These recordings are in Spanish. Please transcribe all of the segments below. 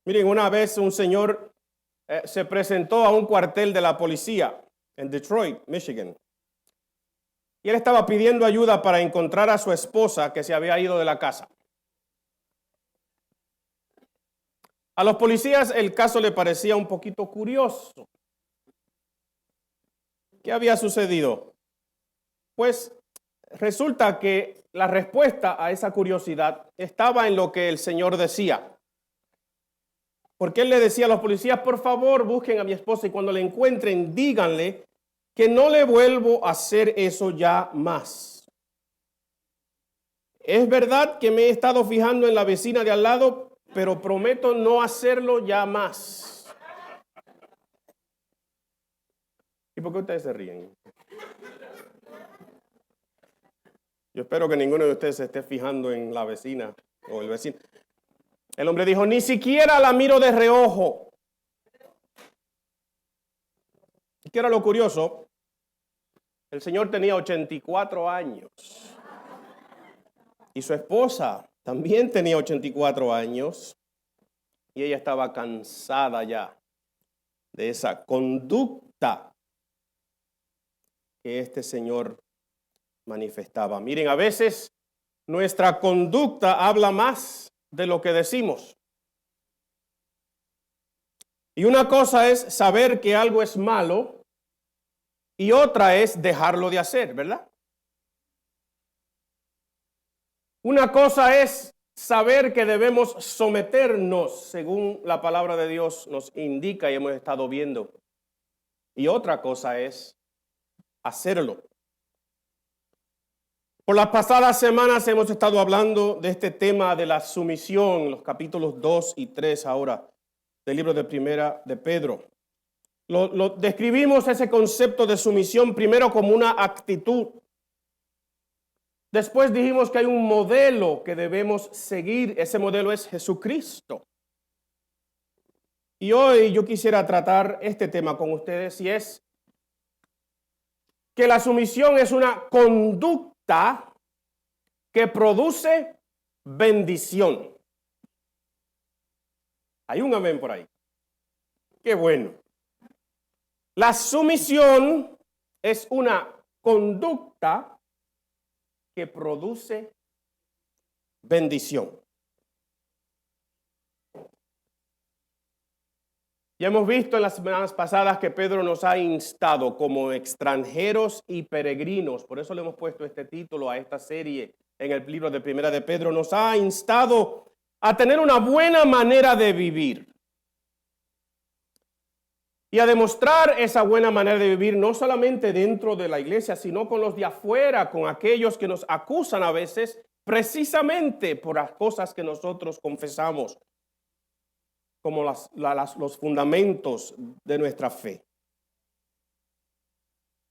Miren, una vez un señor se presentó a un cuartel de la policía en Detroit, Michigan. Y él estaba pidiendo ayuda para encontrar a su esposa que se había ido de la casa. A los policías el caso le parecía un poquito curioso. ¿Qué había sucedido? Pues resulta que la respuesta a esa curiosidad estaba en lo que el señor decía. Porque él le decía a los policías, por favor, busquen a mi esposa y cuando la encuentren, díganle que no le vuelvo a hacer eso ya más. Es verdad que me he estado fijando en la vecina de al lado, pero prometo no hacerlo ya más. ¿Y por qué ustedes se ríen? Yo espero que ninguno de ustedes se esté fijando en la vecina o el vecino. El hombre dijo, ni siquiera la miro de reojo. ¿Qué era lo curioso? El señor tenía 84 años. Y su esposa también tenía 84 años. Y ella estaba cansada ya de esa conducta que este señor manifestaba. Miren, a veces nuestra conducta habla más de lo que decimos. Y una cosa es saber que algo es malo y otra es dejarlo de hacer, ¿verdad? Una cosa es saber que debemos someternos según la palabra de Dios nos indica y hemos estado viendo. Y otra cosa es hacerlo. Por las pasadas semanas hemos estado hablando de este tema de la sumisión, los capítulos 2 y 3 ahora del libro de Primera de Pedro. Describimos ese concepto de sumisión primero como una actitud. Después dijimos que hay un modelo que debemos seguir. Ese modelo es Jesucristo. Y hoy yo quisiera tratar este tema con ustedes y es que la sumisión es una conducta que produce bendición. Hay un amén por ahí. Qué bueno. La sumisión es una conducta que produce bendición. Ya hemos visto en las semanas pasadas que Pedro nos ha instado como extranjeros y peregrinos. Por eso le hemos puesto este título a esta serie en el libro de Primera de Pedro. Nos ha instado a tener una buena manera de vivir. Y a demostrar esa buena manera de vivir no solamente dentro de la iglesia, sino con los de afuera, con aquellos que nos acusan a veces precisamente por las cosas que nosotros confesamos como los fundamentos de nuestra fe.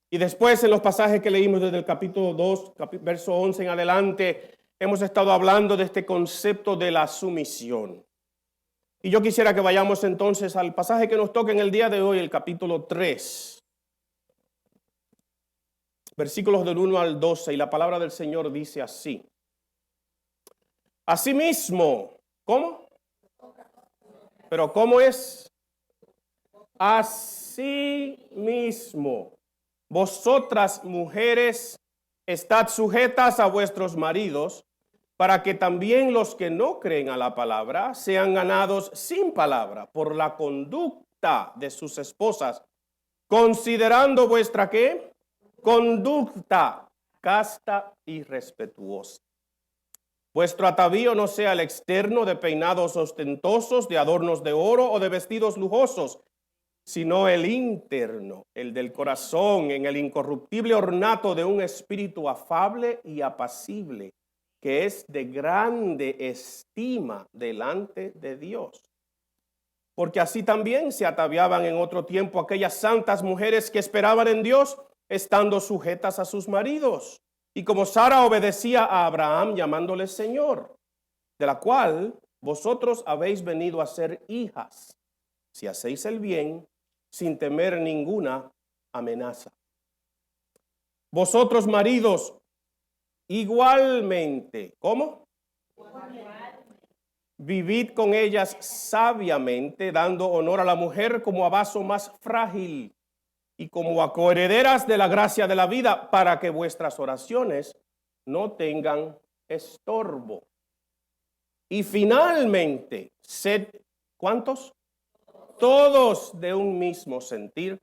Y después en los pasajes que leímos desde el capítulo 2, verso 11 en adelante, hemos estado hablando de este concepto de la sumisión. Y yo quisiera que vayamos entonces al pasaje que nos toca en el día de hoy, el capítulo 3. Versículos del 1 al 12, y la palabra del Señor dice así. Asimismo, ¿cómo? Pero ¿cómo es? Asimismo, vosotras mujeres, estad sujetas a vuestros maridos, para que también los que no creen a la palabra sean ganados sin palabra por la conducta de sus esposas, considerando vuestra ¿qué? Conducta casta y respetuosa. Vuestro atavío no sea el externo de peinados ostentosos, de adornos de oro o de vestidos lujosos, sino el interno, el del corazón, en el incorruptible ornato de un espíritu afable y apacible, que es de grande estima delante de Dios. Porque así también se ataviaban en otro tiempo aquellas santas mujeres que esperaban en Dios, estando sujetas a sus maridos. Y como Sara obedecía a Abraham llamándole Señor, de la cual vosotros habéis venido a ser hijas, si hacéis el bien, sin temer ninguna amenaza. Vosotros maridos, igualmente, ¿cómo? Vivid con ellas sabiamente, dando honor a la mujer como a vaso más frágil y como a coherederas de la gracia de la vida, para que vuestras oraciones no tengan estorbo. Y finalmente, sed, ¿cuántos? Todos de un mismo sentir,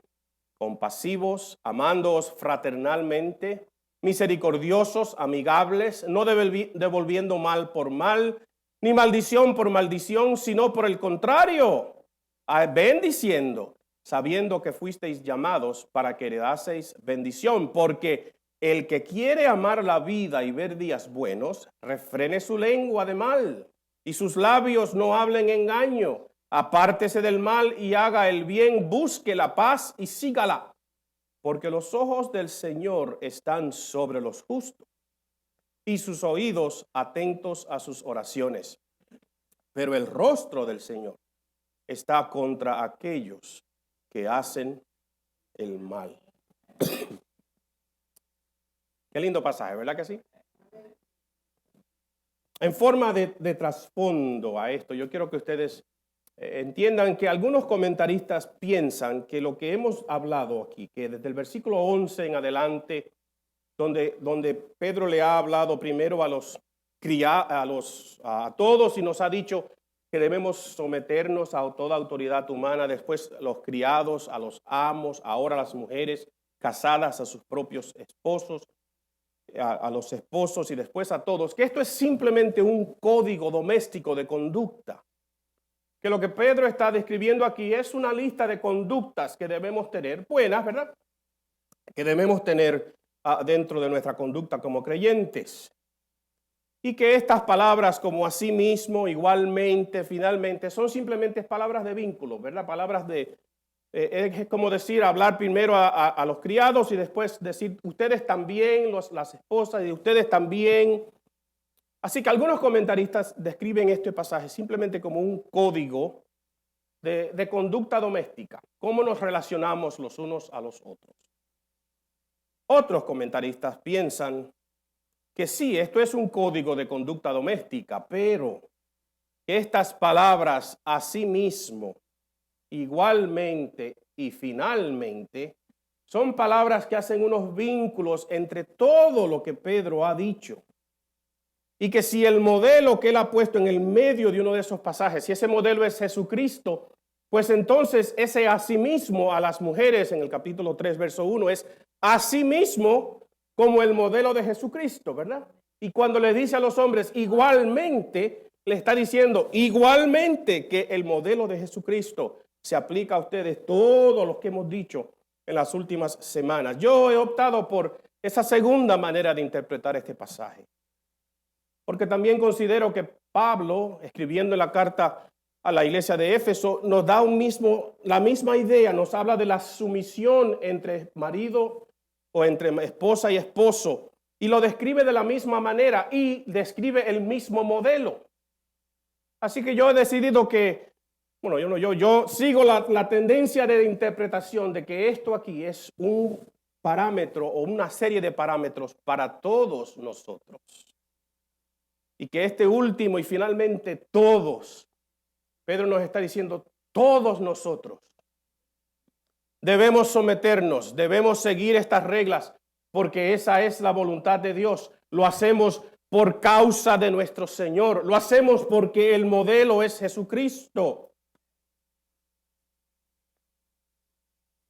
compasivos, amándoos fraternalmente, misericordiosos, amigables, no devolviendo mal por mal, ni maldición por maldición, sino por el contrario, bendiciendo, sabiendo que fuisteis llamados para que heredaseis bendición, porque el que quiere amar la vida y ver días buenos, refrene su lengua de mal, y sus labios no hablen engaño. Apártese del mal y haga el bien, busque la paz y sígala, porque los ojos del Señor están sobre los justos y sus oídos atentos a sus oraciones. Pero el rostro del Señor está contra aquellos que hacen el mal. Qué lindo pasaje, ¿verdad que sí? En forma de trasfondo a esto, yo quiero que ustedes entiendan que algunos comentaristas piensan que lo que hemos hablado aquí, que desde el versículo 11 en adelante, donde Pedro le ha hablado primero a todos y nos ha dicho que debemos someternos a toda autoridad humana, después los criados, a los amos, ahora las mujeres casadas a sus propios esposos, a los esposos y después a todos, que esto es simplemente un código doméstico de conducta. Que lo que Pedro está describiendo aquí es una lista de conductas que debemos tener, buenas, ¿verdad? Que debemos tener dentro de nuestra conducta como creyentes. Y que estas palabras como asimismo, igualmente, finalmente, son simplemente palabras de vínculo, ¿verdad? Palabras es como decir, hablar primero a los criados y después decir, ustedes también, las esposas, y ustedes también. Así que algunos comentaristas describen este pasaje simplemente como un código de conducta doméstica, cómo nos relacionamos los unos a los otros. Otros comentaristas piensan que sí, esto es un código de conducta doméstica, pero que estas palabras asimismo, igualmente y finalmente, son palabras que hacen unos vínculos entre todo lo que Pedro ha dicho. Y que si el modelo que él ha puesto en el medio de uno de esos pasajes, si ese modelo es Jesucristo, pues entonces ese asimismo a las mujeres en el capítulo 3, verso 1 es asimismo como el modelo de Jesucristo, ¿verdad? Y cuando le dice a los hombres igualmente, le está diciendo igualmente que el modelo de Jesucristo se aplica a ustedes, todos los que hemos dicho en las últimas semanas. Yo he optado por esa segunda manera de interpretar este pasaje. Porque también considero que Pablo, escribiendo en la carta a la iglesia de Éfeso, nos da la misma idea, nos habla de la sumisión entre marido o entre esposa y esposo, y lo describe de la misma manera y describe el mismo modelo. Así que yo he decidido que, yo sigo la tendencia de interpretación de que esto aquí es un parámetro o una serie de parámetros para todos nosotros. Y que este último y finalmente todos, Pedro nos está diciendo, todos nosotros debemos someternos, debemos seguir estas reglas, porque esa es la voluntad de Dios. Lo hacemos por causa de nuestro Señor, lo hacemos porque el modelo es Jesucristo.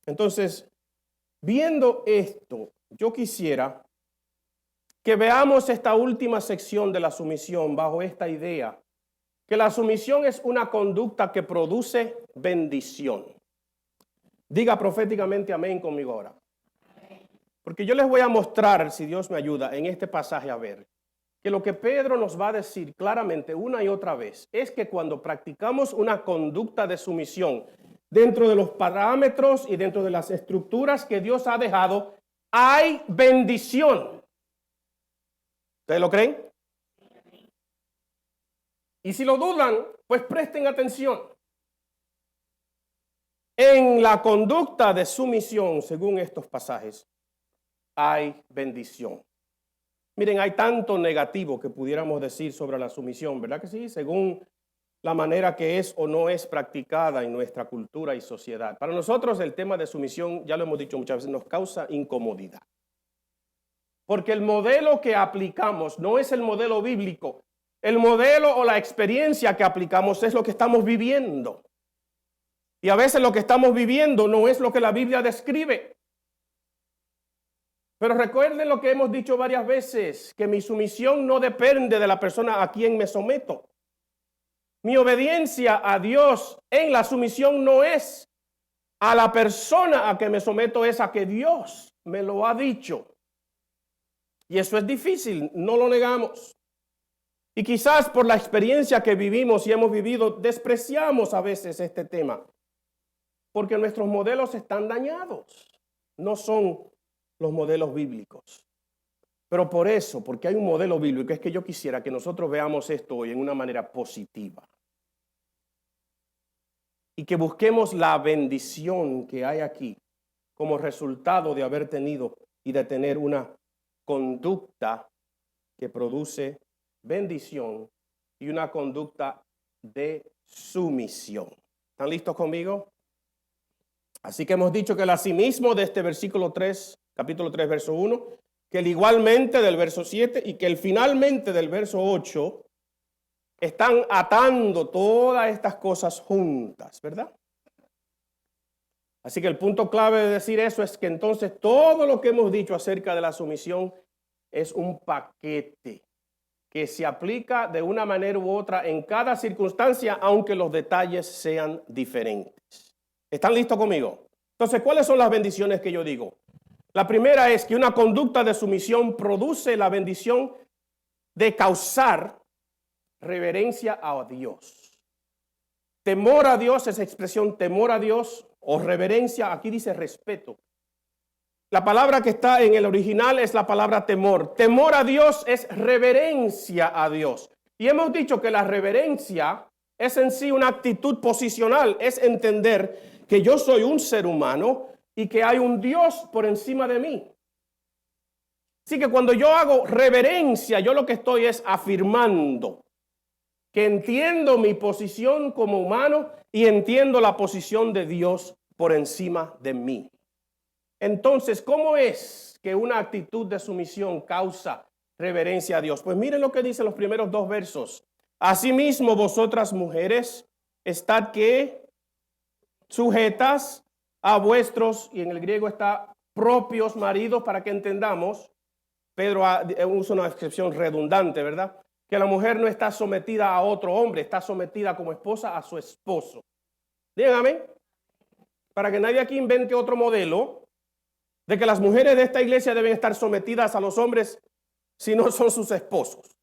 Entonces, viendo esto, yo quisiera que veamos esta última sección de la sumisión bajo esta idea, que la sumisión es una conducta que produce bendición. Diga proféticamente amén conmigo ahora. Porque yo les voy a mostrar, si Dios me ayuda, en este pasaje a ver, que lo que Pedro nos va a decir claramente una y otra vez es que cuando practicamos una conducta de sumisión dentro de los parámetros y dentro de las estructuras que Dios ha dejado, hay bendición. ¿Ustedes lo creen? Y si lo dudan, pues presten atención. En la conducta de sumisión, según estos pasajes, hay bendición. Miren, hay tanto negativo que pudiéramos decir sobre la sumisión, ¿verdad que sí? Según la manera que es o no es practicada en nuestra cultura y sociedad. Para nosotros el tema de sumisión, ya lo hemos dicho muchas veces, nos causa incomodidad. Porque el modelo que aplicamos no es el modelo bíblico. El modelo o la experiencia que aplicamos es lo que estamos viviendo. Y a veces lo que estamos viviendo no es lo que la Biblia describe. Pero recuerden lo que hemos dicho varias veces, que mi sumisión no depende de la persona a quien me someto. Mi obediencia a Dios en la sumisión no es a la persona a que me someto, es a que Dios me lo ha dicho. Y eso es difícil, no lo negamos. Y quizás por la experiencia que vivimos y hemos vivido, despreciamos a veces este tema. Porque nuestros modelos están dañados. No son los modelos bíblicos. Pero por eso, porque hay un modelo bíblico, es que yo quisiera que nosotros veamos esto hoy en una manera positiva. Y que busquemos la bendición que hay aquí como resultado de haber tenido y de tener una conducta que produce bendición y una conducta de sumisión. ¿Están listos conmigo? Así que hemos dicho que el asimismo de este versículo 3, capítulo 3, verso 1, que el igualmente del verso 7 y que el finalmente del verso 8 están atando todas estas cosas juntas, ¿verdad? Así que el punto clave de decir eso es que entonces todo lo que hemos dicho acerca de la sumisión es un paquete que se aplica de una manera u otra en cada circunstancia, aunque los detalles sean diferentes. ¿Están listos conmigo? Entonces, ¿cuáles son las bendiciones que yo digo? La primera es que una conducta de sumisión produce la bendición de causar reverencia a Dios. Temor a Dios es expresión temor a Dios o reverencia. Aquí dice respeto. La palabra que está en el original es la palabra temor. Temor a Dios es reverencia a Dios. Y hemos dicho que la reverencia es en sí una actitud posicional. Es entender que yo soy un ser humano y que hay un Dios por encima de mí. Así que cuando yo hago reverencia, yo lo que estoy es afirmando que entiendo mi posición como humano y entiendo la posición de Dios por encima de mí. Entonces, ¿cómo es que una actitud de sumisión causa reverencia a Dios? Pues miren lo que dicen los primeros dos versos. Asimismo, vosotras mujeres, estad que sujetas a vuestros, y en el griego está propios maridos, para que entendamos. Pedro usa una excepción redundante, ¿verdad? Que la mujer no está sometida a otro hombre, está sometida como esposa a su esposo. Díganme, para que nadie aquí invente otro modelo de que las mujeres de esta iglesia deben estar sometidas a los hombres si no son sus esposos.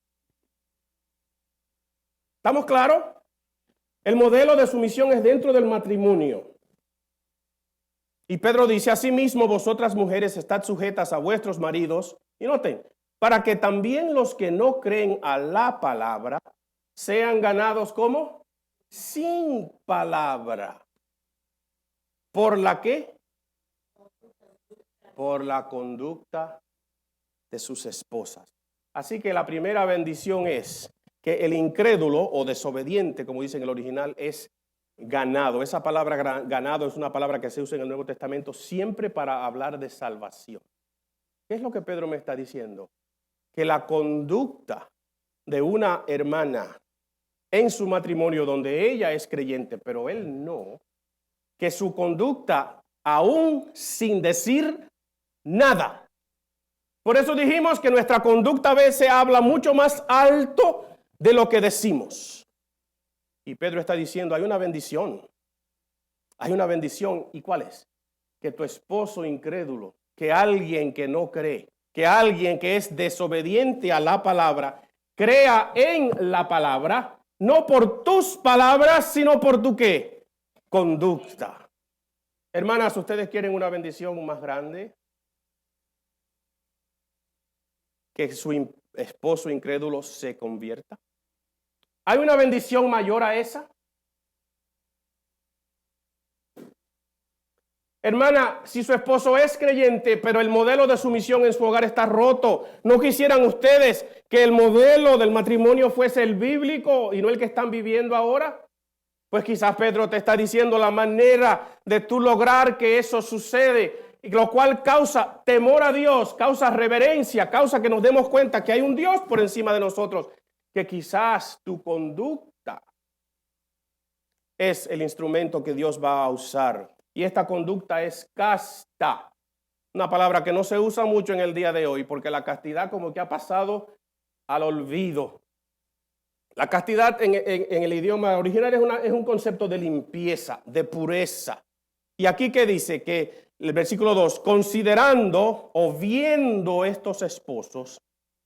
¿Estamos claros? El modelo de sumisión es dentro del matrimonio. Y Pedro dice, asimismo vosotras mujeres estad sujetas a vuestros maridos. Y noten, para que también los que no creen a la palabra sean ganados ¿cómo? Sin palabra. ¿Por la qué? Por la conducta de sus esposas. Así que la primera bendición es que el incrédulo o desobediente, como dice en el original, es ganado. Esa palabra ganado es una palabra que se usa en el Nuevo Testamento siempre para hablar de salvación. ¿Qué es lo que Pedro me está diciendo? Que la conducta de una hermana en su matrimonio donde ella es creyente, pero él no, que su conducta aún sin decir nada. Por eso dijimos que nuestra conducta a veces habla mucho más alto de lo que decimos. Y Pedro está diciendo, hay una bendición. Hay una bendición. ¿Y cuál es? Que tu esposo incrédulo, que alguien que no cree, que alguien que es desobediente a la palabra, crea en la palabra, no por tus palabras, sino por tu ¿qué? Conducta. Hermanas, ¿ustedes quieren una bendición más grande? Que su esposo incrédulo se convierta. ¿Hay una bendición mayor a esa? Hermana, si su esposo es creyente, pero el modelo de sumisión en su hogar está roto, ¿no quisieran ustedes que el modelo del matrimonio fuese el bíblico y no el que están viviendo ahora? Pues quizás Pedro te está diciendo la manera de tú lograr que eso sucede, y lo cual causa temor a Dios, causa reverencia, causa que nos demos cuenta que hay un Dios por encima de nosotros, que quizás tu conducta es el instrumento que Dios va a usar. Y esta conducta es casta, una palabra que no se usa mucho en el día de hoy, porque la castidad como que ha pasado al olvido. La castidad en el idioma original es un concepto de limpieza, de pureza. Y aquí que dice que el versículo 2, considerando o viendo estos esposos,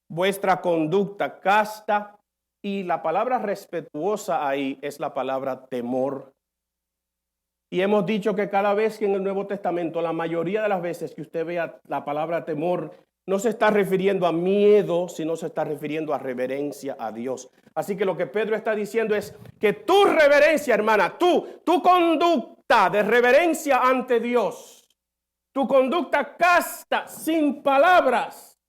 vuestra conducta casta, y la palabra respetuosa ahí es la palabra temor. Y hemos dicho que cada vez que en el Nuevo Testamento, la mayoría de las veces que usted vea la palabra temor, no se está refiriendo a miedo, sino se está refiriendo a reverencia a Dios. Así que lo que Pedro está diciendo es que tu reverencia, hermana, tu conducta de reverencia ante Dios, tu conducta casta, sin palabras,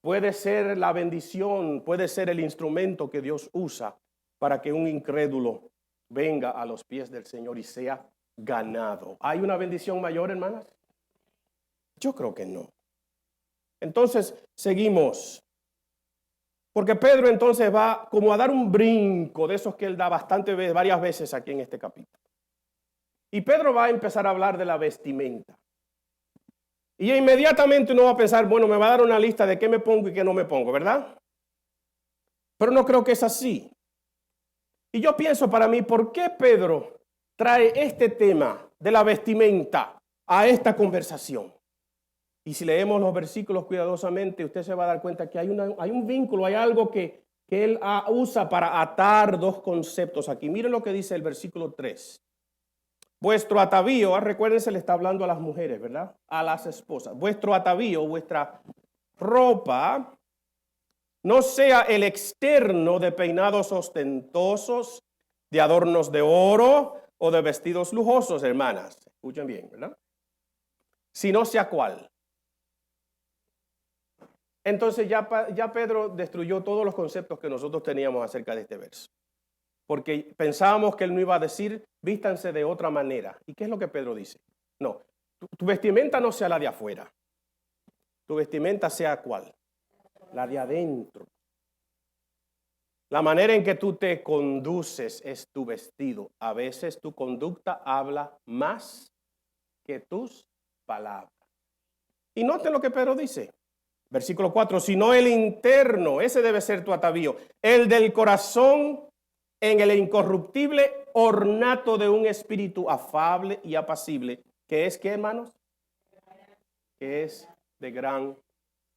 puede ser la bendición, puede ser el instrumento que Dios usa para que un incrédulo venga a los pies del Señor y sea ganado. ¿Hay una bendición mayor, hermanas? Yo creo que no. Entonces, seguimos. Porque Pedro entonces va como a dar un brinco de esos que él da varias veces aquí en este capítulo. Y Pedro va a empezar a hablar de la vestimenta. Y inmediatamente uno va a pensar, bueno, me va a dar una lista de qué me pongo y qué no me pongo, ¿verdad? Pero no creo que es así. Y yo pienso para mí, ¿por qué Pedro trae este tema de la vestimenta a esta conversación? Y si leemos los versículos cuidadosamente, usted se va a dar cuenta que hay un vínculo, hay algo que él usa para atar dos conceptos aquí. Miren lo que dice el versículo 3. Vuestro atavío, recuérdense, le está hablando a las mujeres, ¿verdad? A las esposas. Vuestro atavío, vuestra ropa, no sea el externo de peinados ostentosos, de adornos de oro o de vestidos lujosos, hermanas. Escuchen bien, ¿verdad? Sino sea cuál. Entonces ya Pedro destruyó todos los conceptos que nosotros teníamos acerca de este verso. Porque pensábamos que él no iba a decir, vístanse de otra manera. ¿Y qué es lo que Pedro dice? No, tu vestimenta no sea la de afuera. Tu vestimenta sea ¿cuál? La de adentro. La manera en que tú te conduces es tu vestido. A veces tu conducta habla más que tus palabras. Y noten lo que Pedro dice. Versículo 4, sino el interno, ese debe ser tu atavío, el del corazón en el incorruptible ornato de un espíritu afable y apacible, que es, ¿qué, hermanos? Que es de gran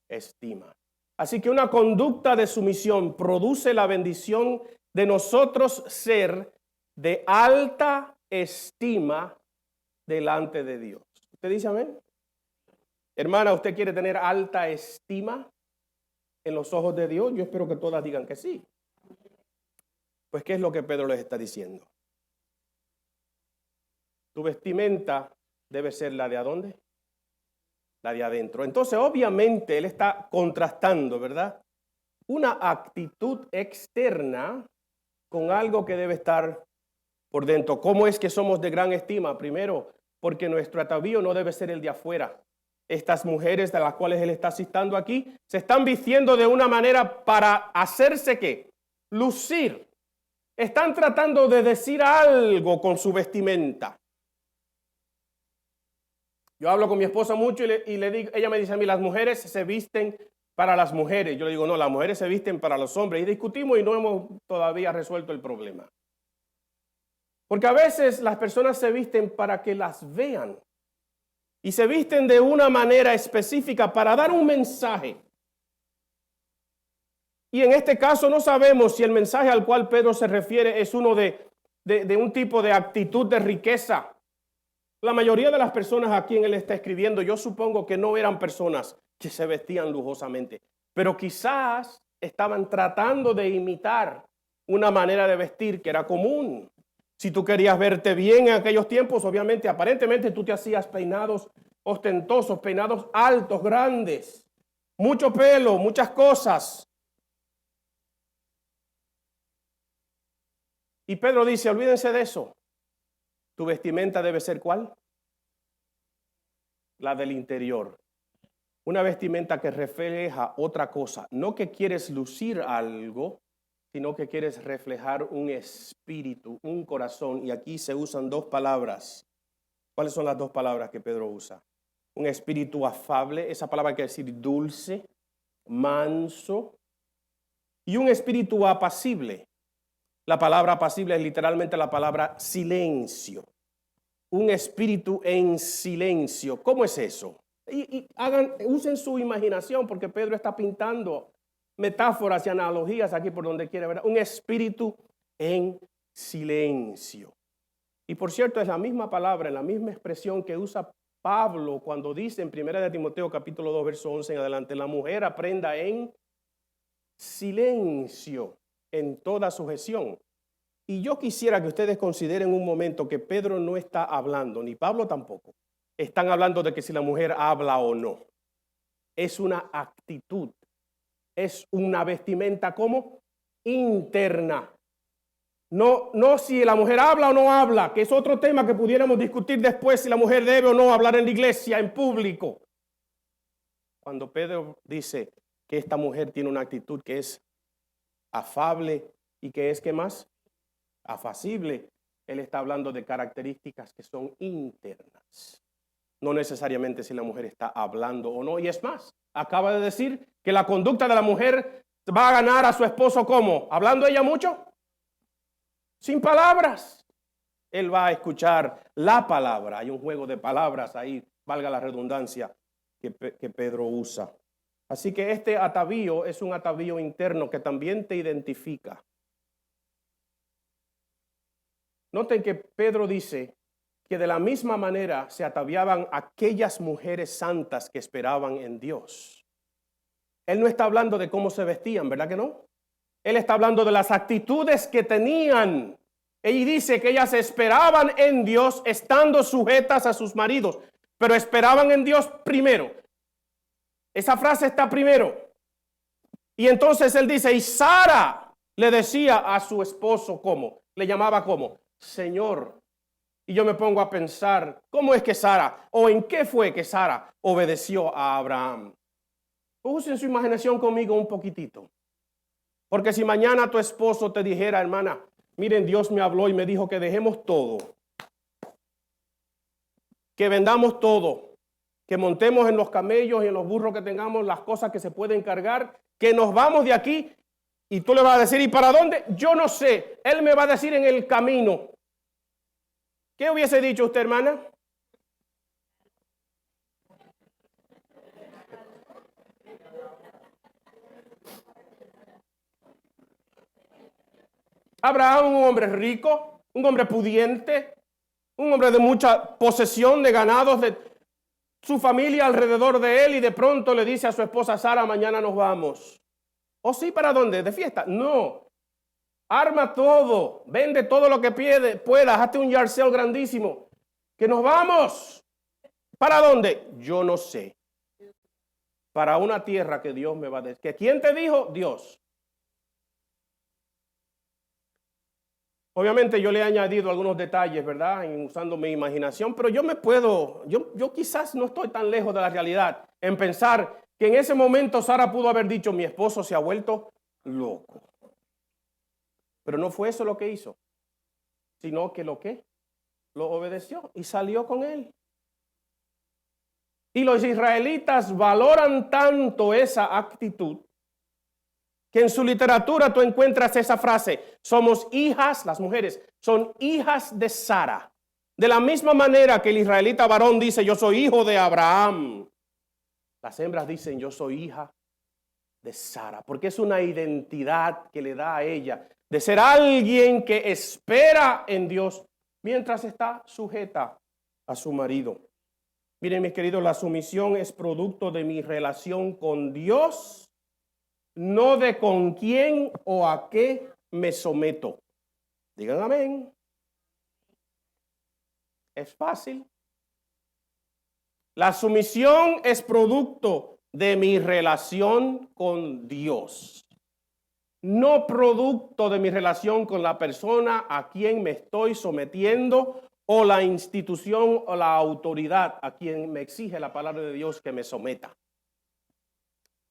estima. Así que una conducta de sumisión produce la bendición de nosotros ser de alta estima delante de Dios. ¿Usted dice amén? Hermana, ¿usted quiere tener alta estima en los ojos de Dios? Yo espero que todas digan que sí. Pues, ¿qué es lo que Pedro les está diciendo? Tu vestimenta debe ser la de ¿adónde? La de adentro. Entonces, obviamente, él está contrastando, ¿verdad? Una actitud externa con algo que debe estar por dentro. ¿Cómo es que somos de gran estima? Primero, porque nuestro atavío no debe ser el de afuera. Estas mujeres de las cuales él está citando aquí se están vistiendo de una manera para hacerse ¿qué? Lucir. Están tratando de decir algo con su vestimenta. Yo hablo con mi esposa mucho y le digo, ella me dice a mí, las mujeres se visten para las mujeres. Yo le digo, no, las mujeres se visten para los hombres. Y discutimos y no hemos todavía resuelto el problema. Porque a veces las personas se visten para que las vean. Y se visten de una manera específica para dar un mensaje. Y en este caso no sabemos si el mensaje al cual Pedro se refiere es uno de un tipo de actitud de riqueza. La mayoría de las personas a quien él está escribiendo, yo supongo que no eran personas que se vestían lujosamente, pero quizás estaban tratando de imitar una manera de vestir que era común. Si tú querías verte bien en aquellos tiempos, obviamente, aparentemente tú te hacías peinados ostentosos, peinados altos, grandes, mucho pelo, muchas cosas. Y Pedro dice, olvídense de eso. Tu vestimenta debe ser ¿cuál? La del interior. Una vestimenta que refleja otra cosa. No que quieres lucir algo, sino que quieres reflejar un espíritu, un corazón. Y aquí se usan dos palabras. ¿Cuáles son las dos palabras que Pedro usa? Un espíritu afable, esa palabra quiere decir dulce, manso. Y un espíritu apacible. La palabra apacible es literalmente la palabra silencio. Un espíritu en silencio. ¿Cómo es eso? Usen su imaginación porque Pedro está pintando metáforas y analogías aquí por donde quiere ver. Un espíritu en silencio. Y por cierto, es la misma palabra, la misma expresión que usa Pablo cuando dice en 1 de Timoteo capítulo 2, verso 11 en adelante, la mujer aprenda en silencio, en toda sujeción. Y yo quisiera que ustedes consideren un momento que Pedro no está hablando, ni Pablo tampoco. Están hablando de que si la mujer habla o no. Es una actitud. Es una vestimenta como interna. No si la mujer habla o no habla, que es otro tema que pudiéramos discutir después, si la mujer debe o no hablar en la iglesia, en público. Cuando Pedro dice que esta mujer tiene una actitud que es afable y que es, ¿qué más? Afacible. Él está hablando de características que son internas. No necesariamente si la mujer está hablando o no. Y es más, acaba de decir que la conducta de la mujer va a ganar a su esposo ¿cómo? ¿Hablando ella mucho? Sin palabras. Él va a escuchar la palabra. Hay un juego de palabras ahí, valga la redundancia, que Pedro usa. Así que este atavío es un atavío interno que también te identifica. Noten que Pedro dice que de la misma manera se ataviaban aquellas mujeres santas que esperaban en Dios. Él no está hablando de cómo se vestían, ¿verdad que no? Él está hablando de las actitudes que tenían. Y dice que ellas esperaban en Dios estando sujetas a sus maridos, pero esperaban en Dios primero. Esa frase está primero. Y entonces él dice, y Sara le decía a su esposo, ¿cómo? Le llamaba ¿cómo? Señor. Y yo me pongo a pensar, ¿cómo es que Sara, o en qué fue que Sara obedeció a Abraham? Usen su imaginación conmigo un poquitito. Porque si mañana tu esposo te dijera, hermana, miren, Dios me habló y me dijo que dejemos todo, que vendamos todo, que montemos en los camellos y en los burros que tengamos las cosas que se pueden cargar, que nos vamos de aquí, y tú le vas a decir, ¿y para dónde? Yo no sé, él me va a decir en el camino. ¿Qué hubiese dicho usted, hermana? Abraham, un hombre rico, un hombre pudiente, un hombre de mucha posesión de ganados, de su familia alrededor de él, y de pronto le dice a su esposa Sara, mañana nos vamos. ¿Oh sí? ¿Para dónde? ¿De fiesta? No. Arma todo, vende todo lo que puedas, hazte un yard sale grandísimo. Que nos vamos. ¿Para dónde? Yo no sé. Para una tierra que Dios me va a decir. ¿Que quién te dijo? Dios. Obviamente yo le he añadido algunos detalles, ¿verdad? Usando mi imaginación, pero yo quizás no estoy tan lejos de la realidad en pensar que en ese momento Sara pudo haber dicho, mi esposo se ha vuelto loco. Pero no fue eso lo que hizo, sino que lo obedeció y salió con él. Y los israelitas valoran tanto esa actitud que en su literatura tú encuentras esa frase, somos hijas, las mujeres, son hijas de Sara. De la misma manera que el israelita varón dice, yo soy hijo de Abraham. Las hembras dicen, yo soy hija de Sara, porque es una identidad que le da a ella de ser alguien que espera en Dios mientras está sujeta a su marido. Miren, mis queridos, la sumisión es producto de mi relación con Dios, no de con quién o a qué me someto. Digan amén. Es fácil. La sumisión es producto de mi relación con Dios, no producto de mi relación con la persona a quien me estoy sometiendo o la institución o la autoridad a quien me exige la palabra de Dios que me someta.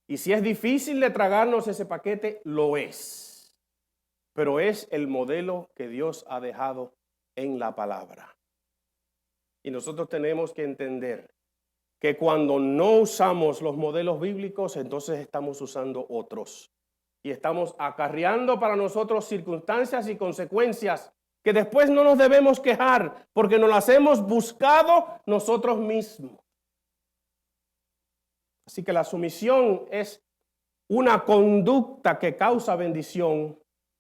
Y si es difícil de tragarnos ese paquete, lo es. Pero es el modelo que Dios ha dejado en la palabra. Y nosotros tenemos que entender que cuando no usamos los modelos bíblicos, entonces estamos usando otros. Y estamos acarreando para nosotros circunstancias y consecuencias que después no nos debemos quejar porque nos las hemos buscado nosotros mismos. Así que la sumisión es una conducta que causa bendición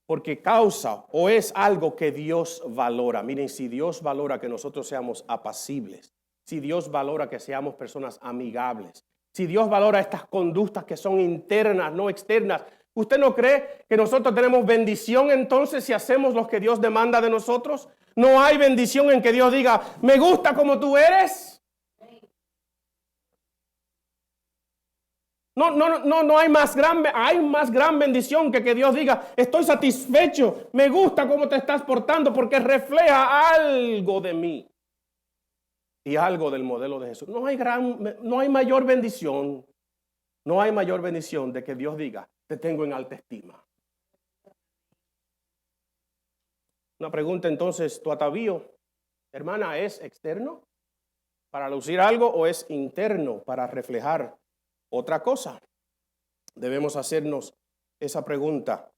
porque causa o es algo que Dios valora. Miren, si Dios valora que nosotros seamos apacibles, si Dios valora que seamos personas amigables, si Dios valora estas conductas que son internas, no externas, ¿usted no cree que nosotros tenemos bendición entonces si hacemos lo que Dios demanda de nosotros? ¿No hay bendición en que Dios diga, me gusta como tú eres? No hay más gran bendición que Dios diga, estoy satisfecho, me gusta cómo te estás portando porque refleja algo de mí y algo del modelo de Jesús. No hay mayor bendición de que Dios diga, te tengo en alta estima. Una pregunta entonces, ¿tu atavío, hermana, es externo para lucir algo o es interno para reflejar otra cosa? Debemos hacernos esa pregunta.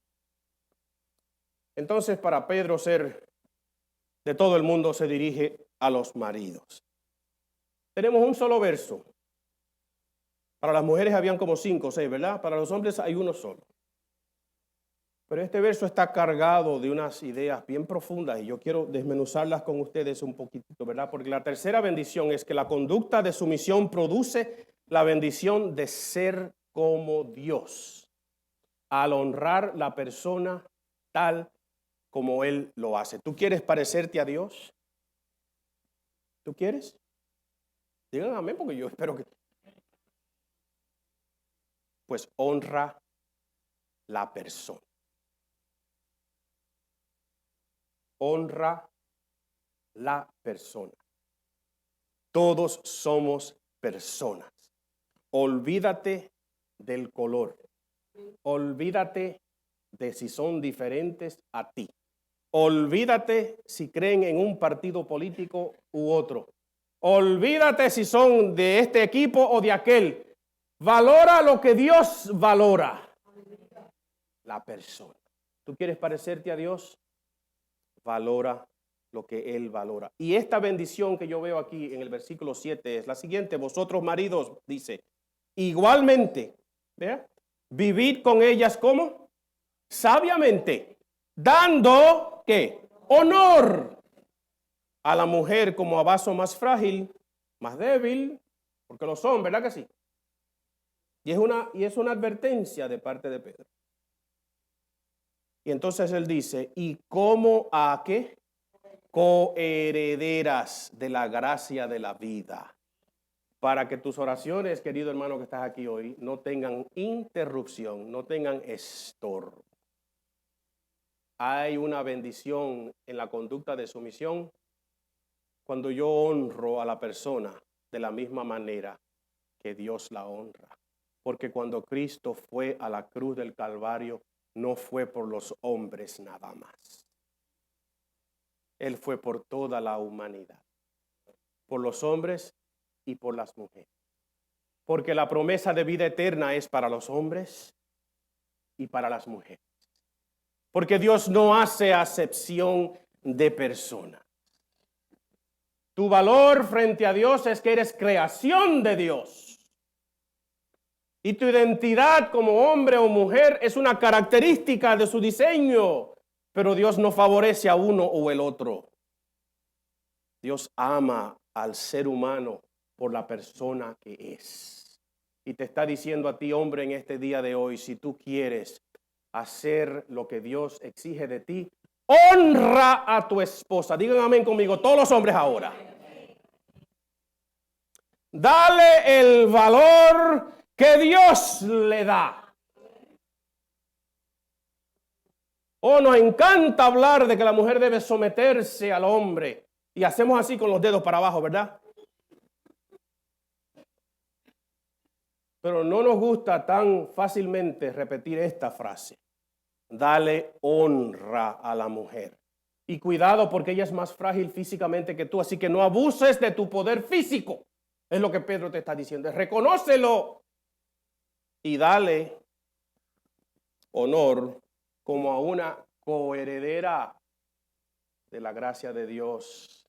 Entonces, para Pedro ser de todo el mundo, se dirige a los maridos. Tenemos un solo verso. Para las mujeres habían como 5 o 6, ¿verdad? Para los hombres hay uno solo. Pero este verso está cargado de unas ideas bien profundas y yo quiero desmenuzarlas con ustedes un poquitito, ¿verdad? Porque la tercera bendición es que la conducta de sumisión produce la bendición de ser como Dios, al honrar la persona tal como Él lo hace. ¿Tú quieres parecerte a Dios? ¿Tú quieres? Digan amén, porque yo espero que... Pues honra la persona. Honra la persona. Todos somos personas. Olvídate del color. Olvídate de si son diferentes a ti. Olvídate si creen en un partido político u otro. Olvídate si son de este equipo o de aquel. Valora lo que Dios valora. La persona. ¿Tú quieres parecerte a Dios? Valora lo que Él valora. Y esta bendición que yo veo aquí en el versículo 7 es la siguiente. Vosotros maridos, dice, igualmente, ¿vea? Vivid con ellas como sabiamente, dando ¿qué? Honor a la mujer como a vaso más frágil, más débil, porque lo son, ¿verdad que sí? Y es una advertencia de parte de Pedro. Y entonces él dice, ¿y cómo a qué? Coherederas de la gracia de la vida, para que tus oraciones, querido hermano que estás aquí hoy, no tengan interrupción, no tengan estorbo. Hay una bendición en la conducta de sumisión cuando yo honro a la persona de la misma manera que Dios la honra. Porque cuando Cristo fue a la cruz del Calvario, no fue por los hombres nada más. Él fue por toda la humanidad, por los hombres y por las mujeres. Porque la promesa de vida eterna es para los hombres y para las mujeres. Porque Dios no hace acepción de personas. Tu valor frente a Dios es que eres creación de Dios. Y tu identidad como hombre o mujer es una característica de su diseño. Pero Dios no favorece a uno o el otro. Dios ama al ser humano por la persona que es. Y te está diciendo a ti, hombre, en este día de hoy, si tú quieres hacer lo que Dios exige de ti, honra a tu esposa. Digan amén conmigo, todos los hombres ahora. Dale el valor que Dios le da. Oh, nos encanta hablar de que la mujer debe someterse al hombre. Y hacemos así con los dedos para abajo, ¿verdad? Pero no nos gusta tan fácilmente repetir esta frase. Dale honra a la mujer. Y cuidado porque ella es más frágil físicamente que tú. Así que no abuses de tu poder físico. Es lo que Pedro te está diciendo. Reconócelo y dale honor como a una coheredera de la gracia de Dios,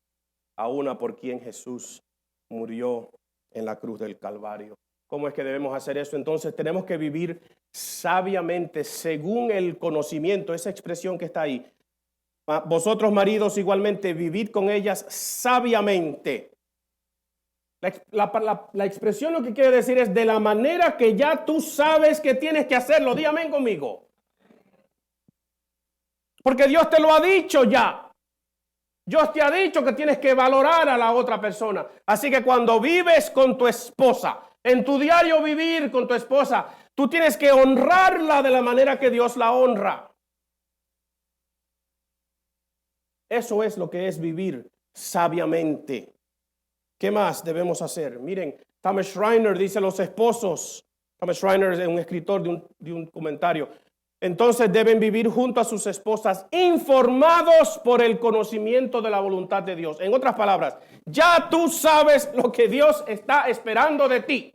a una por quien Jesús murió en la cruz del Calvario. ¿Cómo es que debemos hacer eso? Entonces tenemos que vivir sabiamente según el conocimiento, esa expresión que está ahí. Vosotros maridos igualmente vivid con ellas sabiamente. La expresión lo que quiere decir es de la manera que ya tú sabes que tienes que hacerlo. Di amén conmigo. Porque Dios te lo ha dicho ya. Dios te ha dicho que tienes que valorar a la otra persona. Así que cuando vives con tu esposa, en tu diario vivir con tu esposa, tú tienes que honrarla de la manera que Dios la honra. Eso es lo que es vivir sabiamente. ¿Qué más debemos hacer? Miren, Thomas Schreiner dice los esposos. Thomas Schreiner es un escritor de un comentario. Entonces deben vivir junto a sus esposas informados por el conocimiento de la voluntad de Dios. En otras palabras, ya tú sabes lo que Dios está esperando de ti.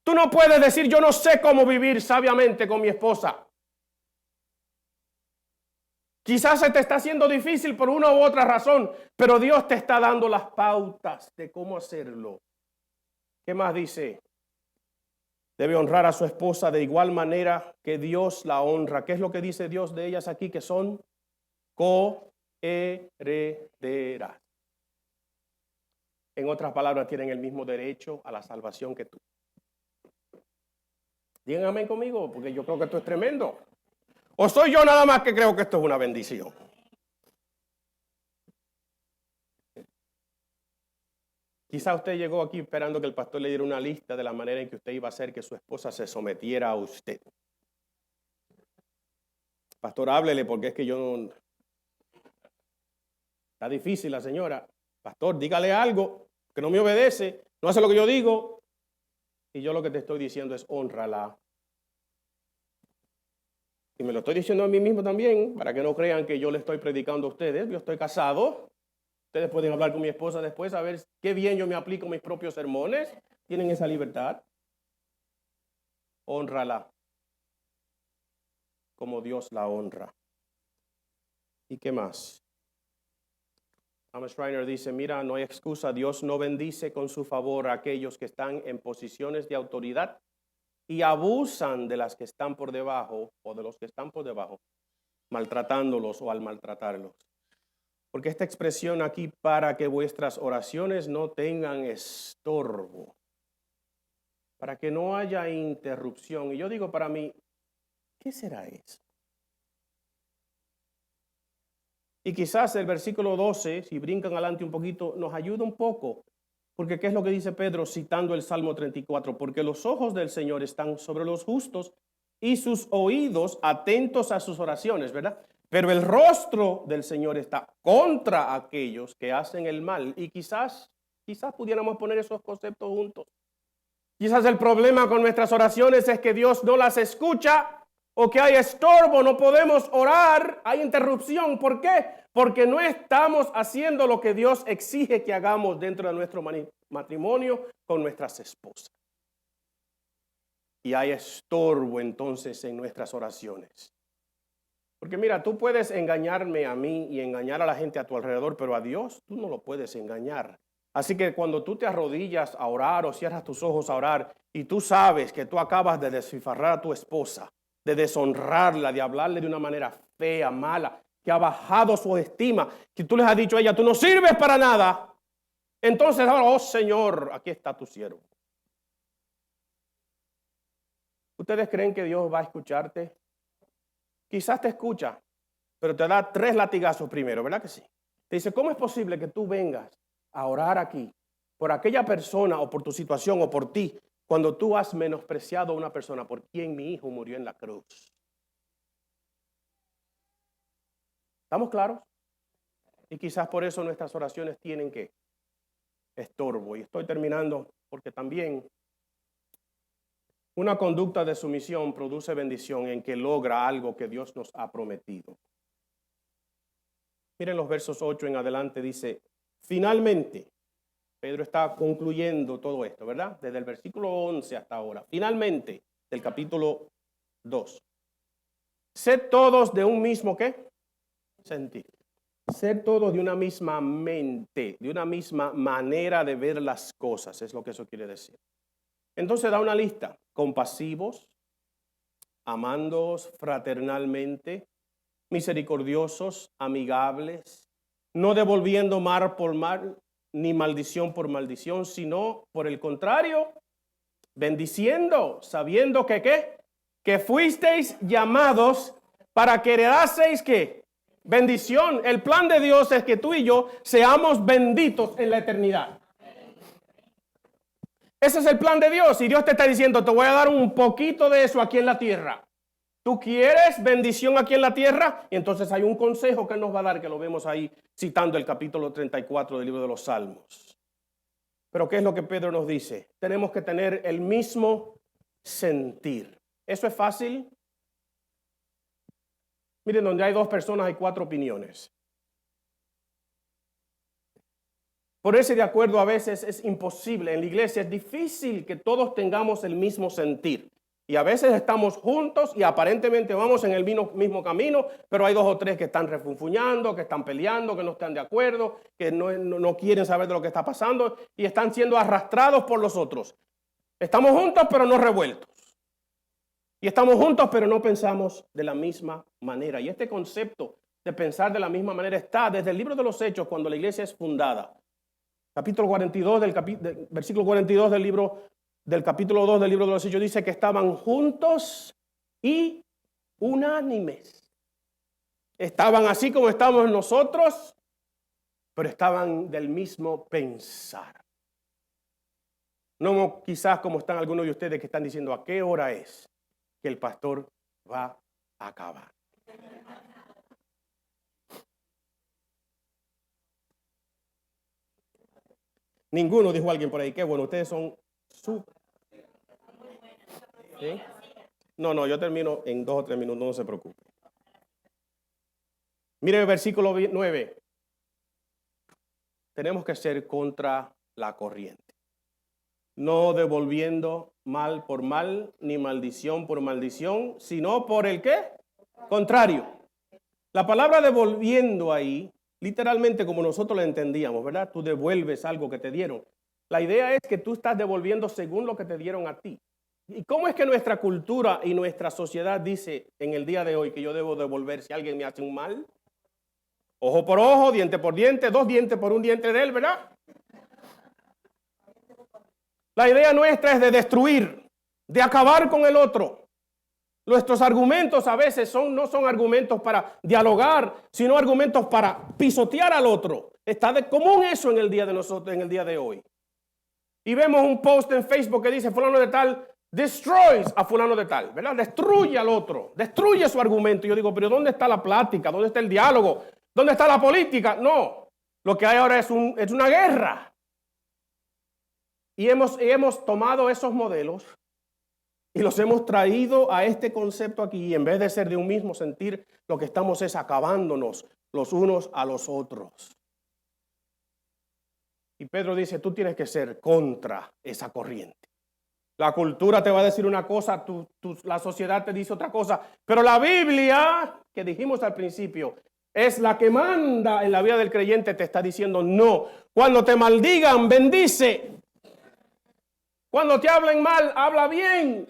Tú no puedes decir yo no sé cómo vivir sabiamente con mi esposa. Quizás se te está haciendo difícil por una u otra razón, pero Dios te está dando las pautas de cómo hacerlo. ¿Qué más dice? Debe honrar a su esposa de igual manera que Dios la honra. ¿Qué es lo que dice Dios de ellas aquí? Que son coherederas. En otras palabras, tienen el mismo derecho a la salvación que tú. Digan amén conmigo, porque yo creo que esto es tremendo. ¿O soy yo nada más que creo que esto es una bendición? Quizá usted llegó aquí esperando que el pastor le diera una lista de la manera en que usted iba a hacer que su esposa se sometiera a usted. Pastor, háblele porque es que yo no... Está difícil la señora. Pastor, dígale algo que no me obedece, no hace lo que yo digo. Y yo lo que te estoy diciendo es hónrala. Y me lo estoy diciendo a mí mismo también, para que no crean que yo le estoy predicando a ustedes. Yo estoy casado. Ustedes pueden hablar con mi esposa después, a ver qué bien yo me aplico mis propios sermones. Tienen esa libertad. Hónrala como Dios la honra. ¿Y qué más? Thomas Schreiner dice, mira, no hay excusa. Dios no bendice con su favor a aquellos que están en posiciones de autoridad y abusan de las que están por debajo o de los que están por debajo, maltratándolos o al maltratarlos. Porque esta expresión aquí, para que vuestras oraciones no tengan estorbo, para que no haya interrupción. Y yo digo para mí, ¿qué será eso? Y quizás el versículo 12, si brincan adelante un poquito, nos ayuda un poco. Porque ¿qué es lo que dice Pedro citando el Salmo 34? Porque los ojos del Señor están sobre los justos y sus oídos atentos a sus oraciones, ¿verdad? Pero el rostro del Señor está contra aquellos que hacen el mal. Y quizás pudiéramos poner esos conceptos juntos. Quizás el problema con nuestras oraciones es que Dios no las escucha o que hay estorbo, no podemos orar, hay interrupción. ¿Por qué? Porque no estamos haciendo lo que Dios exige que hagamos dentro de nuestro matrimonio con nuestras esposas. Y hay estorbo entonces en nuestras oraciones. Porque mira, tú puedes engañarme a mí y engañar a la gente a tu alrededor, pero a Dios tú no lo puedes engañar. Así que cuando tú te arrodillas a orar o cierras tus ojos a orar y tú sabes que tú acabas de descifrar a tu esposa, de deshonrarla, de hablarle de una manera fea, mala, que ha bajado su estima, que tú les has dicho a ella, tú no sirves para nada. Entonces ahora, oh Señor, aquí está tu siervo. ¿Ustedes creen que Dios va a escucharte? Quizás te escucha, pero te da 3 latigazos primero, ¿verdad que sí? Te dice, ¿cómo es posible que tú vengas a orar aquí por aquella persona o por tu situación o por ti, cuando tú has menospreciado a una persona por quien mi hijo murió en la cruz. ¿Estamos claros? Y quizás por eso nuestras oraciones tienen que estorbo. Y estoy terminando porque también una conducta de sumisión produce bendición en que logra algo que Dios nos ha prometido. Miren los versos 8 en adelante, dice, finalmente, Pedro está concluyendo todo esto, ¿verdad? Desde el versículo 11 hasta ahora. Finalmente, del capítulo 2. Sed todos de un mismo, ¿qué? Sentir. Sed todos de una misma mente, de una misma manera de ver las cosas, es lo que eso quiere decir. Entonces da una lista, compasivos, amándoos fraternalmente, misericordiosos, amigables, no devolviendo mal por mal, ni maldición por maldición, sino por el contrario, bendiciendo, sabiendo que ¿qué? Que fuisteis llamados para que heredaseis ¿qué? Bendición. El plan de Dios es que tú y yo seamos benditos en la eternidad. Ese es el plan de Dios. Y Dios te está diciendo, te voy a dar un poquito de eso aquí en la tierra. ¿Tú quieres bendición aquí en la tierra? Y entonces hay un consejo que Él nos va a dar, que lo vemos ahí citando el capítulo 34 del libro de los Salmos. Pero ¿qué es lo que Pedro nos dice? Tenemos que tener el mismo sentir. ¿Eso es fácil? Miren, donde hay dos personas hay cuatro opiniones. Ponerse de acuerdo a veces es imposible. En la iglesia es difícil que todos tengamos el mismo sentir. Y a veces estamos juntos y aparentemente vamos en el mismo camino, pero hay dos o tres que están refunfuñando, que están peleando, que no están de acuerdo, que no quieren saber de lo que está pasando y están siendo arrastrados por los otros. Estamos juntos pero no revueltos. Y estamos juntos pero no pensamos de la misma manera. Y este concepto de pensar de la misma manera está desde el libro de los Hechos, cuando la iglesia es fundada. Capítulo 42 versículo 42 del capítulo 2 del libro de los Hechos dice que estaban juntos y unánimes. Estaban así como estamos nosotros, pero estaban del mismo pensar. No quizás como están algunos de ustedes que están diciendo a qué hora es que el pastor va a acabar. Ninguno, dijo alguien por ahí, qué bueno, ustedes son súper. ¿Sí? No, yo termino en 2 o 3 minutos, no se preocupe. Mire el versículo 9. Tenemos que ser contra la corriente. No devolviendo mal por mal, ni maldición por maldición, sino por el ¿qué? Contrario. La palabra devolviendo ahí, literalmente como nosotros la entendíamos, ¿verdad? Tú devuelves algo que te dieron. La idea es que tú estás devolviendo según lo que te dieron a ti. ¿Y cómo es que nuestra cultura y nuestra sociedad dice en el día de hoy que yo debo devolver si alguien me hace un mal? Ojo por ojo, diente por diente, 2 dientes por un diente de él, ¿verdad? La idea nuestra es de destruir, de acabar con el otro. Nuestros argumentos a veces no son argumentos para dialogar, sino argumentos para pisotear al otro. Está de común eso en el día de nosotros, en el día de hoy. Y vemos un post en Facebook que dice fulano de tal destroys a fulano de tal, ¿verdad? Destruye al otro, destruye su argumento. Y yo digo, pero ¿dónde está la plática? ¿Dónde está el diálogo? ¿Dónde está la política? No, lo que hay ahora es una guerra. Y hemos tomado esos modelos y los hemos traído a este concepto aquí. Y en vez de ser de un mismo sentir, lo que estamos es acabándonos los unos a los otros. Y Pedro dice, tú tienes que ser contra esa corriente. La cultura te va a decir una cosa, la sociedad te dice otra cosa. Pero la Biblia, que dijimos al principio, es la que manda en la vida del creyente, te está diciendo no. Cuando te maldigan, bendice. Cuando te hablen mal, habla bien.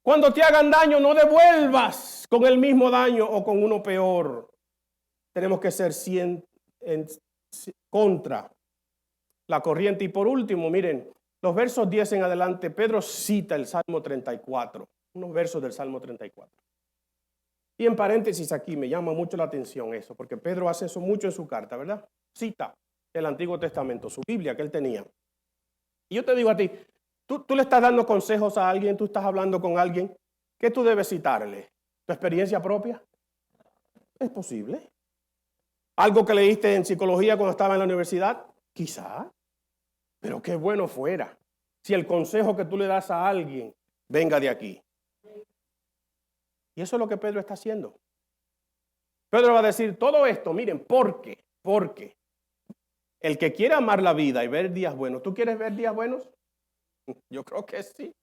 Cuando te hagan daño, no devuelvas con el mismo daño o con uno peor. Tenemos que ser contra la corriente. Y por último, miren, los versos 10 en adelante, Pedro cita el Salmo 34, unos versos del Salmo 34. Y en paréntesis aquí me llama mucho la atención eso, porque Pedro hace eso mucho en su carta, ¿verdad? Cita el Antiguo Testamento, su Biblia que él tenía. Y yo te digo a ti, tú le estás dando consejos a alguien, tú estás hablando con alguien, ¿qué tú debes citarle? ¿Tu experiencia propia? Es posible. ¿Algo que leíste en psicología cuando estaba en la universidad? Quizá. Pero qué bueno fuera si el consejo que tú le das a alguien venga de aquí. Y eso es lo que Pedro está haciendo. Pedro va a decir todo esto, miren, ¿por qué? Porque el que quiere amar la vida y ver días buenos, ¿tú quieres ver días buenos? Yo creo que sí.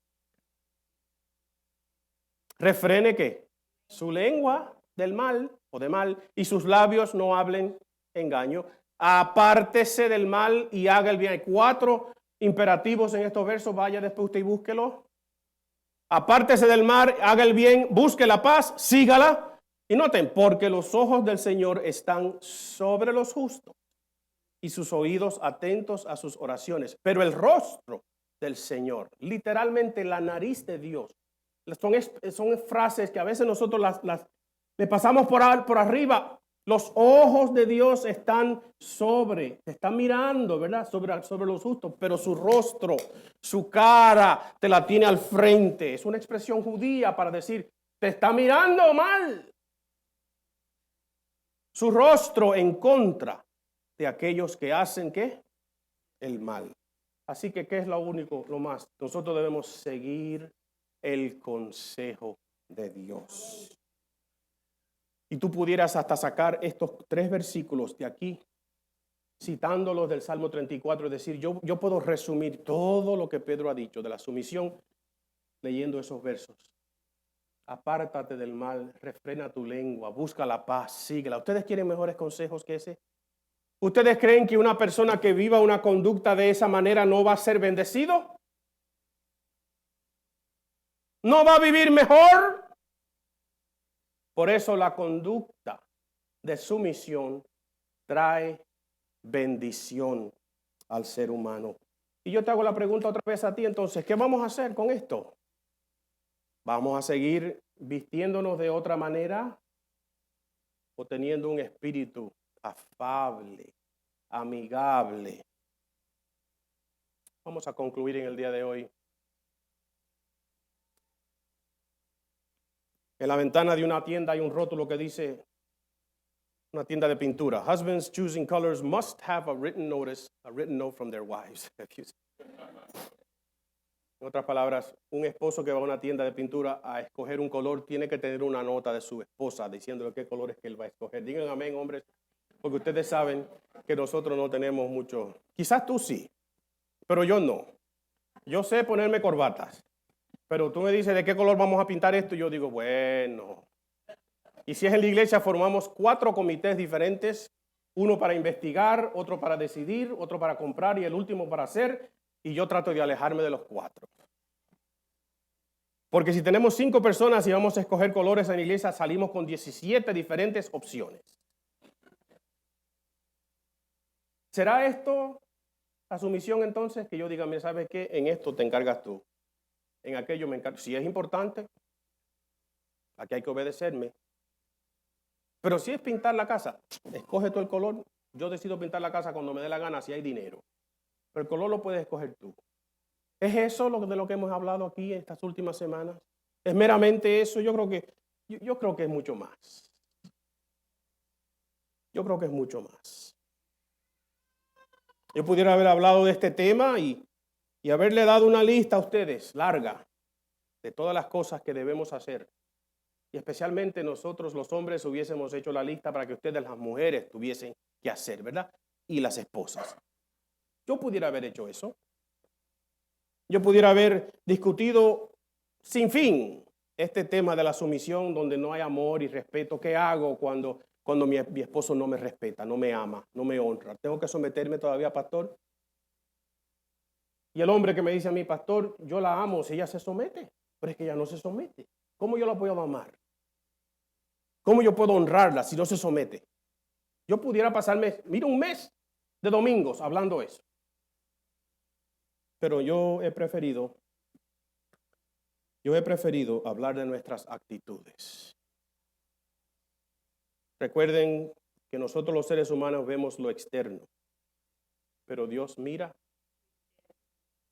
Refrene ¿qué? Su lengua del mal o de mal y sus labios no hablen engaño. Apártese del mal y haga el bien. Hay 4 imperativos en estos versos. Vaya después usted y búsquelo. Apártese del mal, haga el bien, busque la paz, sígala. Y noten, porque los ojos del Señor están sobre los justos y sus oídos atentos a sus oraciones. Pero el rostro del Señor, literalmente la nariz de Dios, son frases que a veces nosotros le pasamos por arriba. Los ojos de Dios están te están mirando, ¿verdad? Sobre los justos, pero su rostro, su cara, te la tiene al frente. Es una expresión judía para decir, te está mirando mal. Su rostro en contra de aquellos que hacen, ¿qué? El mal. Así que, ¿qué es lo único, lo más? Nosotros debemos seguir el consejo de Dios. Y tú pudieras hasta sacar estos 3 versículos de aquí, citándolos del Salmo 34, es decir, yo puedo resumir todo lo que Pedro ha dicho de la sumisión leyendo esos versos. Apártate del mal, refrena tu lengua, busca la paz, síguela. ¿Ustedes quieren mejores consejos que ese? ¿Ustedes creen que una persona que viva una conducta de esa manera no va a ser bendecido? ¿No va a vivir mejor? Por eso la conducta de sumisión trae bendición al ser humano. Y yo te hago la pregunta otra vez a ti entonces, ¿qué vamos a hacer con esto? ¿Vamos a seguir vistiéndonos de otra manera o teniendo un espíritu afable, amigable? Vamos a concluir en el día de hoy. En la ventana de una tienda hay un rótulo que dice, una tienda de pintura, husbands choosing colors must have a written note from their wives. En otras palabras, un esposo que va a una tienda de pintura a escoger un color tiene que tener una nota de su esposa diciéndole qué colores que él va a escoger. Digan amén, hombres, porque ustedes saben que nosotros no tenemos mucho. Quizás tú sí, pero yo no. Yo sé ponerme corbatas, pero tú me dices de qué color vamos a pintar esto y yo digo, bueno. Y si es en la iglesia, formamos 4 comités diferentes, uno para investigar, otro para decidir, otro para comprar y el último para hacer. Y yo trato de alejarme de los 4. Porque si tenemos 5 personas y vamos a escoger colores en la iglesia, salimos con 17 diferentes opciones. ¿Será esto la sumisión entonces? Que yo diga, mira, ¿sabes qué? En esto te encargas tú. En aquello me encargo. Si es importante, aquí hay que obedecerme. Pero si es pintar la casa, escoge tú el color. Yo decido pintar la casa cuando me dé la gana, si hay dinero. Pero el color lo puedes escoger tú. ¿Es eso de lo que hemos hablado aquí en estas últimas semanas? ¿Es meramente eso? Yo creo que es mucho más. Yo creo que es mucho más. Yo pudiera haber hablado de este tema y haberle dado una lista a ustedes, larga, de todas las cosas que debemos hacer. Y especialmente nosotros los hombres hubiésemos hecho la lista para que ustedes las mujeres tuviesen que hacer, ¿verdad? Y las esposas. Yo pudiera haber hecho eso. Yo pudiera haber discutido sin fin este tema de la sumisión donde no hay amor y respeto. ¿Qué hago cuando mi esposo no me respeta, no me ama, no me honra? ¿Tengo que someterme todavía, pastor? Y el hombre que me dice a mí, pastor, yo la amo si ella se somete, pero es que ella no se somete. ¿Cómo yo la puedo amar? ¿Cómo yo puedo honrarla si no se somete? Yo pudiera pasarme, mira, un mes de domingos hablando eso. Pero yo he preferido hablar de nuestras actitudes. Recuerden que nosotros los seres humanos vemos lo externo, pero Dios mira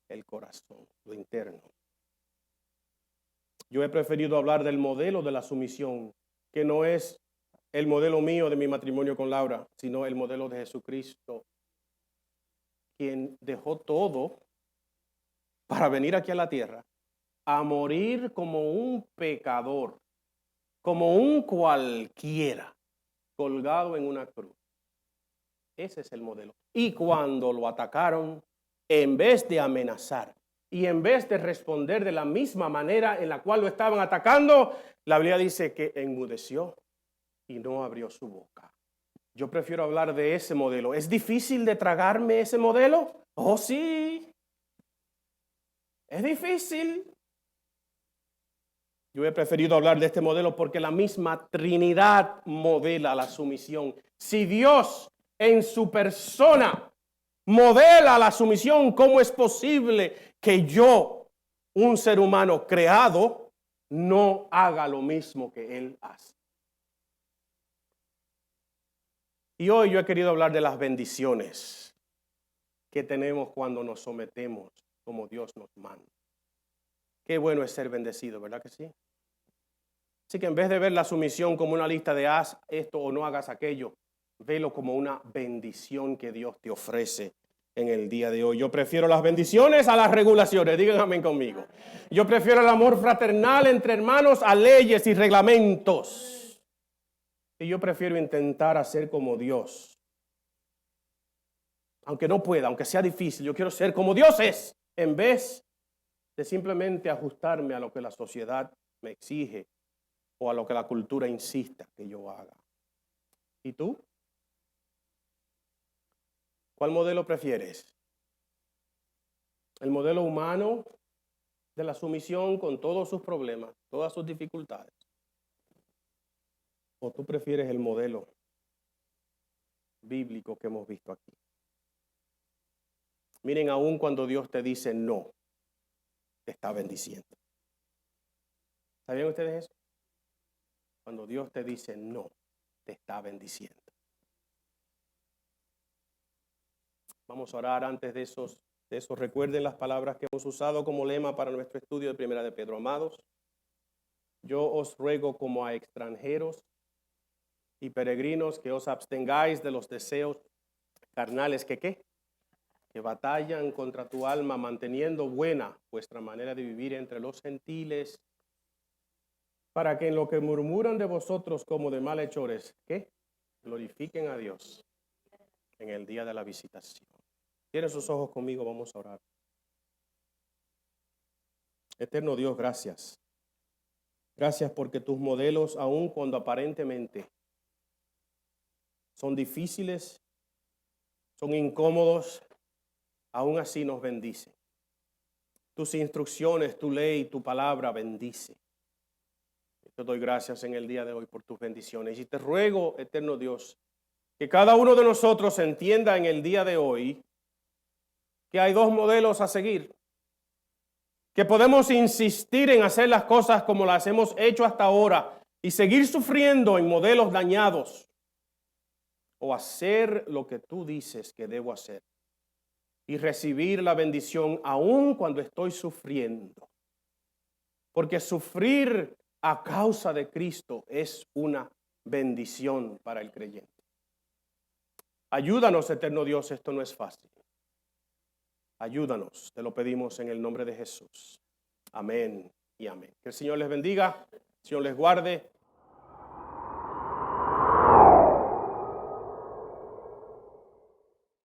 el corazón, lo interno. Yo he preferido hablar del modelo de la sumisión, que no es el modelo mío de mi matrimonio con Laura, sino el modelo de Jesucristo, quien dejó todo para venir aquí a la tierra, a morir como un pecador, como un cualquiera, colgado en una cruz. Ese es el modelo. Y cuando lo atacaron, en vez de amenazar y en vez de responder de la misma manera en la cual lo estaban atacando, la Biblia dice que enmudeció y no abrió su boca. Yo prefiero hablar de ese modelo. ¿Es difícil de tragarme ese modelo? Oh, sí. Es difícil. Yo he preferido hablar de este modelo porque la misma Trinidad modela la sumisión. Si Dios en su persona modela la sumisión, ¿cómo es posible que yo, un ser humano creado, no haga lo mismo que Él hace? Y hoy yo he querido hablar de las bendiciones que tenemos cuando nos sometemos como Dios nos manda. Qué bueno es ser bendecido, ¿verdad que sí? Así que en vez de ver la sumisión como una lista de haz esto o no hagas aquello, velo como una bendición que Dios te ofrece en el día de hoy. Yo prefiero las bendiciones a las regulaciones, digan amén conmigo. Yo prefiero el amor fraternal entre hermanos a leyes y reglamentos. Y yo prefiero intentar hacer como Dios. Aunque no pueda, aunque sea difícil, yo quiero ser como Dios es, en vez de simplemente ajustarme a lo que la sociedad me exige o a lo que la cultura insista que yo haga. ¿Y tú? ¿Cuál modelo prefieres? ¿El modelo humano de la sumisión con todos sus problemas, todas sus dificultades? ¿O tú prefieres el modelo bíblico que hemos visto aquí? Miren, aún cuando Dios te dice no, te está bendiciendo. ¿Sabían ustedes eso? Cuando Dios te dice no, te está bendiciendo. Vamos a orar antes de eso. Recuerden las palabras que hemos usado como lema para nuestro estudio de Primera de Pedro. Amados, yo os ruego como a extranjeros y peregrinos que os abstengáis de los deseos carnales que batallan contra tu alma, manteniendo buena vuestra manera de vivir entre los gentiles, para que en lo que murmuran de vosotros como de malhechores, glorifiquen a Dios en el día de la visitación. Cierren sus ojos conmigo, vamos a orar. Eterno Dios, gracias. Gracias porque tus modelos, aun cuando aparentemente son difíciles, son incómodos, aún así nos bendice. Tus instrucciones, tu ley, tu palabra bendice. Te doy gracias en el día de hoy por tus bendiciones. Y te ruego, eterno Dios, que cada uno de nosotros entienda en el día de hoy que hay dos modelos a seguir. Que podemos insistir en hacer las cosas como las hemos hecho hasta ahora y seguir sufriendo en modelos dañados. O hacer lo que tú dices que debo hacer y recibir la bendición aun cuando estoy sufriendo. Porque sufrir a causa de Cristo es una bendición para el creyente. Ayúdanos, eterno Dios, esto no es fácil. Ayúdanos, te lo pedimos en el nombre de Jesús. Amén y amén. Que el Señor les bendiga, el Señor les guarde.